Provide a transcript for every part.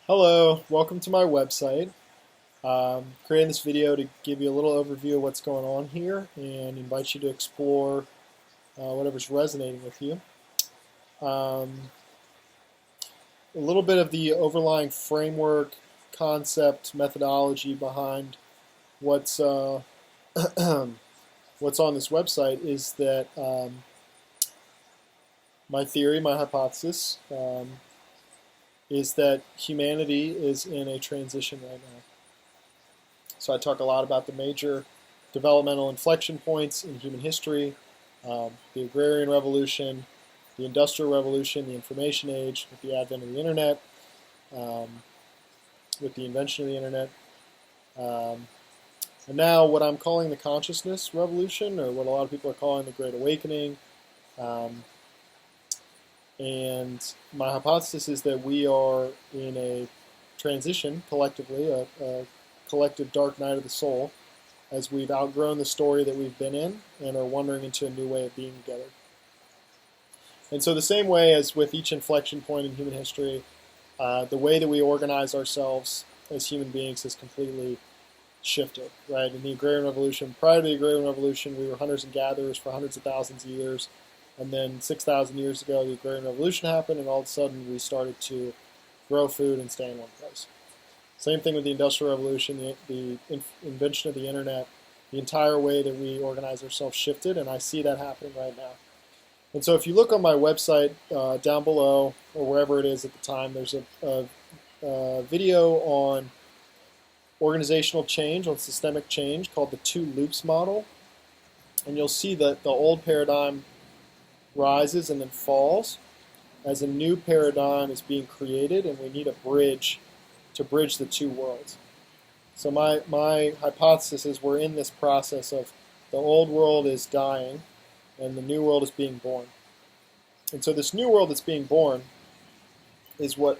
Hello, welcome to my website. Creating this video to give you a little overview of what's going on here and invite you to explore whatever's resonating with you. A little bit of the overlying framework, concept, methodology behind what's what's on this website is that my theory, my hypothesis, is that humanity is in a transition right now. So I talk a lot about the major developmental inflection points in human history, the agrarian revolution, the industrial revolution, the information age, with the advent of the internet, with the invention of the internet, and now what I'm calling the consciousness revolution, or what a lot of people are calling the Great Awakening. And my hypothesis is that we are in a transition collectively, a collective dark night of the soul, as we've outgrown the story that we've been in and are wandering into a new way of being together. And so the same way as with each inflection point in human history, the way that we organize ourselves as human beings has completely shifted, right? In the agrarian revolution, prior to the agrarian revolution, we were hunters and gatherers for hundreds of thousands of years. And then 6,000 years ago, the agrarian revolution happened, and all of a sudden we started to grow food and stay in one place. Same thing with the industrial revolution, the invention of the internet. The entire way that we organize ourselves shifted, and I see that happening right now. And so if you look on my website down below, or wherever it is at the time, there's a video on organizational change, on systemic change, called the two loops model. And you'll see that the old paradigm rises and then falls as a new paradigm is being created, and we need a bridge to bridge the two worlds. So my hypothesis is we're in this process of the old world is dying and the new world is being born. And so this new world that's being born is what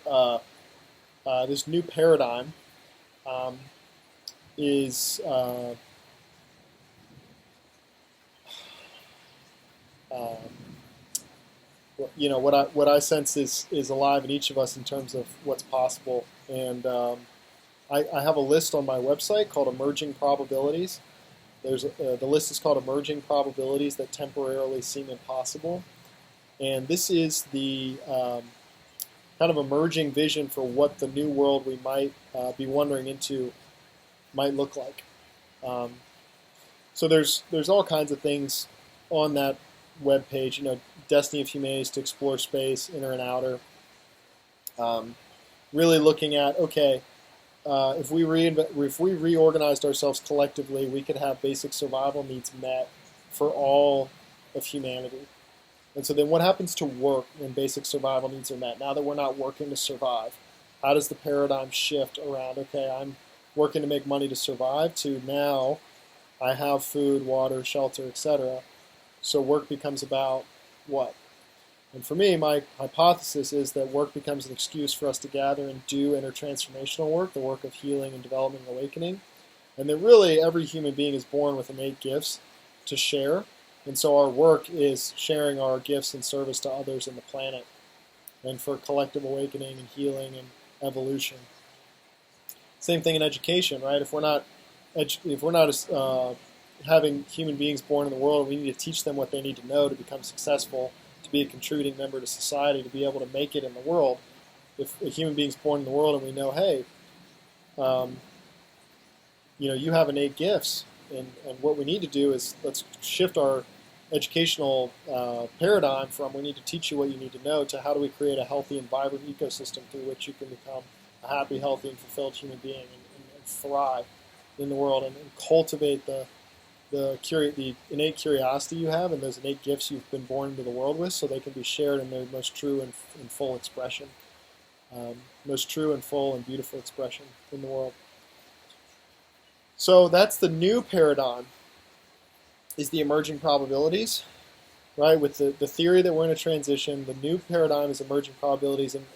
this new paradigm is what I sense is alive in each of us in terms of what's possible. And I have a list on my website called Emerging Probabilities. The list is called Emerging Probabilities that temporarily seem impossible. And this is the kind of emerging vision for what the new world we might be wandering into might look like. So there's all kinds of things on that web page. Destiny of Humanity is to explore space, inner and outer. Really looking at, okay, if we reorganized ourselves collectively, we could have basic survival needs met for all of humanity. And so then what happens to work when basic survival needs are met? Now that we're not working to survive, how does the paradigm shift around, okay, I'm working to make money to survive, to now I have food, water, shelter, etc. So work becomes about what? And for me, my hypothesis is that work becomes an excuse for us to gather and do intertransformational work, the work of healing and development and awakening. And that really every human being is born with innate gifts to share. And so our work is sharing our gifts and service to others in the planet, and for collective awakening and healing and evolution. Same thing in education, right? If we're not having human beings born in the world, we need to teach them what they need to know to become successful, to be a contributing member to society, to be able to make it in the world. If a human being's born in the world and we know, hey, you have innate gifts, and what we need to do is let's shift our educational paradigm from we need to teach you what you need to know to how do we create a healthy and vibrant ecosystem through which you can become a happy, healthy, and fulfilled human being and thrive in the world and cultivate the innate curiosity you have and those innate gifts you've been born into the world with, so they can be shared in their most true and full expression, most true and full and beautiful expression in the world. So that's the new paradigm, is the emerging probabilities, right? With the theory that we're in a transition, the new paradigm is emerging probabilities, and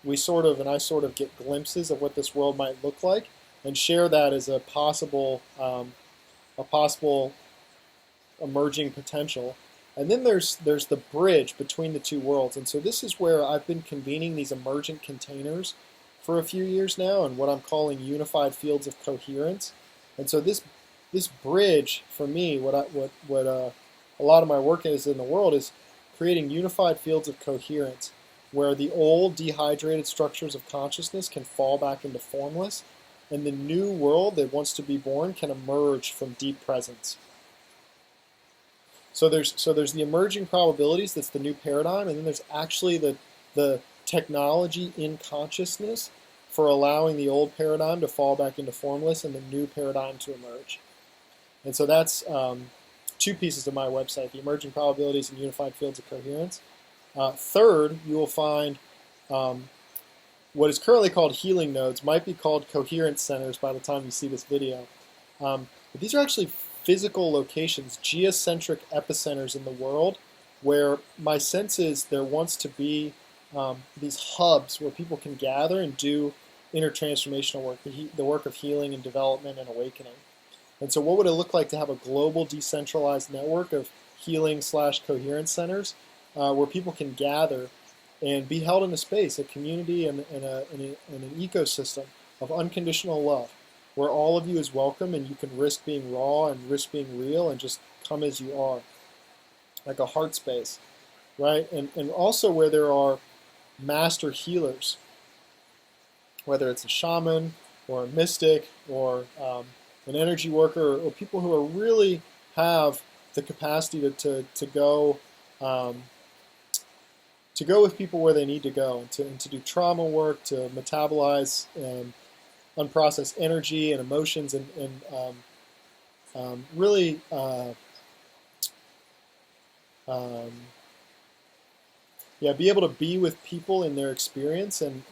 I sort of get glimpses of what this world might look like and share that as a possible emerging potential. And then there's the bridge between the two worlds. And so this is where I've been convening these emergent containers for a few years now, and what I'm calling unified fields of coherence. And so this bridge for me, what a lot of my work is in the world is creating unified fields of coherence, where the old dehydrated structures of consciousness can fall back into formless, and the new world that wants to be born can emerge from deep presence. So there's the emerging probabilities, that's the new paradigm, and then there's actually the technology in consciousness for allowing the old paradigm to fall back into formless and the new paradigm to emerge. And so that's two pieces of my website, the emerging probabilities and unified fields of coherence. Third, you will find what is currently called healing nodes, might be called coherence centers by the time you see this video. But these are actually physical locations, geocentric epicenters in the world, where my sense is there wants to be these hubs where people can gather and do intertransformational work, the work of healing and development and awakening. And so what would it look like to have a global decentralized network of healing/coherence centers where people can gather and be held in a space, a community and an ecosystem of unconditional love, where all of you is welcome and you can risk being raw and risk being real and just come as you are, like a heart space, right? And also where there are master healers, whether it's a shaman or a mystic or an energy worker, or people who are really have the capacity to go with people where they need to go, and to do trauma work, to metabolize unprocessed energy and emotions, and really be able to be with people in their experience and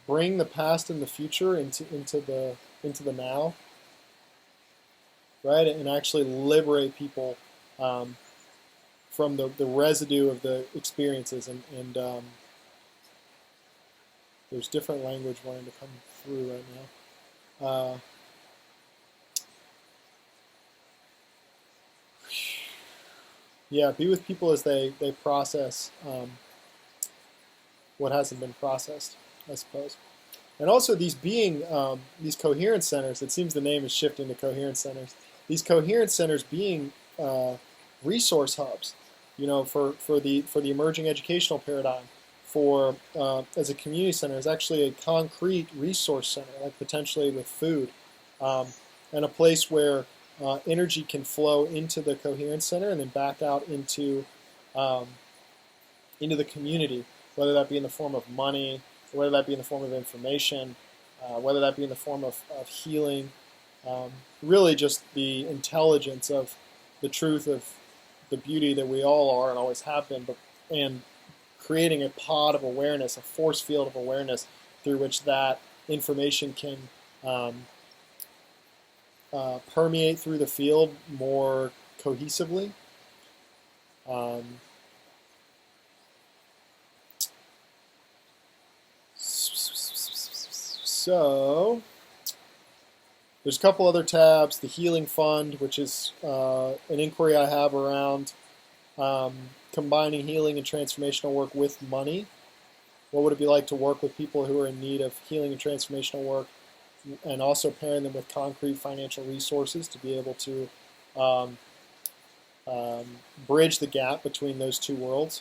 bring the past and the future into the now, right? And actually liberate people from the residue of the experiences. And there's different language wanting to come through right now. Be with people as they process what hasn't been processed, I suppose. And also these coherence centers, it seems the name is shifting to coherence centers. These coherence centers being resource hubs, for the emerging educational paradigm, for as a community center, is actually a concrete resource center, like potentially with food, and a place where energy can flow into the coherence center and then back out into the community, whether that be in the form of money, whether that be in the form of information, whether that be in the form of healing, really just the intelligence of the truth of the beauty that we all are and always have been, and creating a pod of awareness, a force field of awareness through which that information can permeate through the field more cohesively. So there's a couple other tabs. The Healing Fund, which is an inquiry I have around combining healing and transformational work with money. What would it be like to work with people who are in need of healing and transformational work, and also pairing them with concrete financial resources to be able to bridge the gap between those two worlds.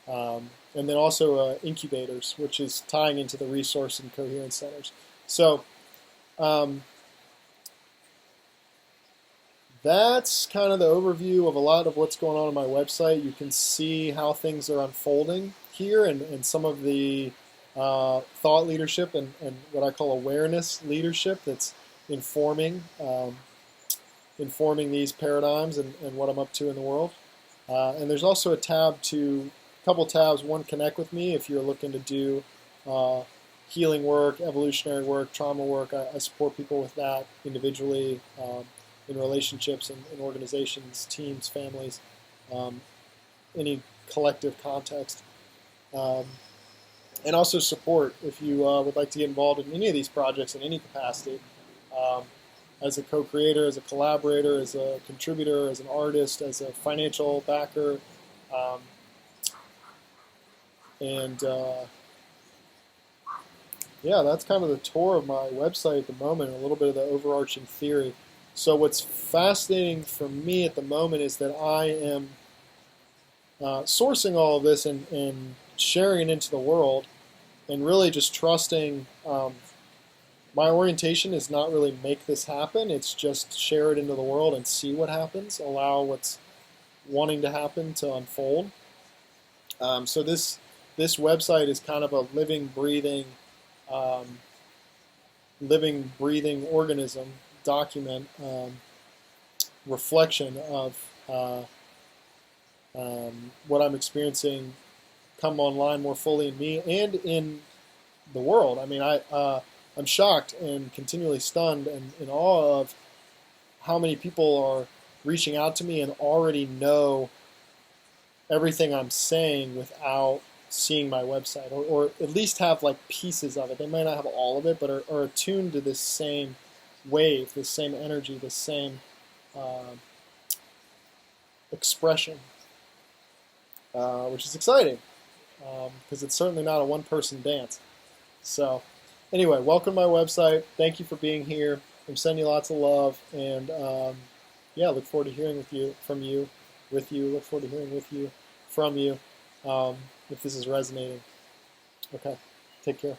And then also incubators, which is tying into the resource and coherence centers. So that's kind of the overview of a lot of what's going on my website. You can see how things are unfolding here, and some of the thought leadership and what I call awareness leadership that's informing these paradigms and what I'm up to in the world. And there's also a couple tabs. One, connect with me if you're looking to do healing work, evolutionary work, trauma work. I support people with that individually, in relationships and in organizations, teams, families, any collective context. And also support if you would like to get involved in any of these projects in any capacity, as a co-creator, as a collaborator, as a contributor, as an artist, as a financial backer. And yeah, that's kind of the tour of my website at the moment, a little bit of the overarching theory. So what's fascinating for me at the moment is that I am sourcing all of this and sharing it into the world, and really just trusting. My orientation is not really make this happen. It's just share it into the world and see what happens. Allow what's wanting to happen to unfold. So this website is kind of a um, living, breathing organism document reflection of what I'm experiencing come online more fully in me and in the world. I mean, I'm shocked and continually stunned and in awe of how many people are reaching out to me and already know everything I'm saying without seeing my website, or at least have like pieces of it. They might not have all of it, but are attuned to this same wave, this same energy, this same uh, expression, which is exciting because it's certainly not a one-person dance. So, anyway, welcome to my website. Thank you for being here. I'm sending you lots of love, and yeah, look forward to hearing from you, with you. Look forward to hearing with you, from you, if this is resonating. Okay, take care.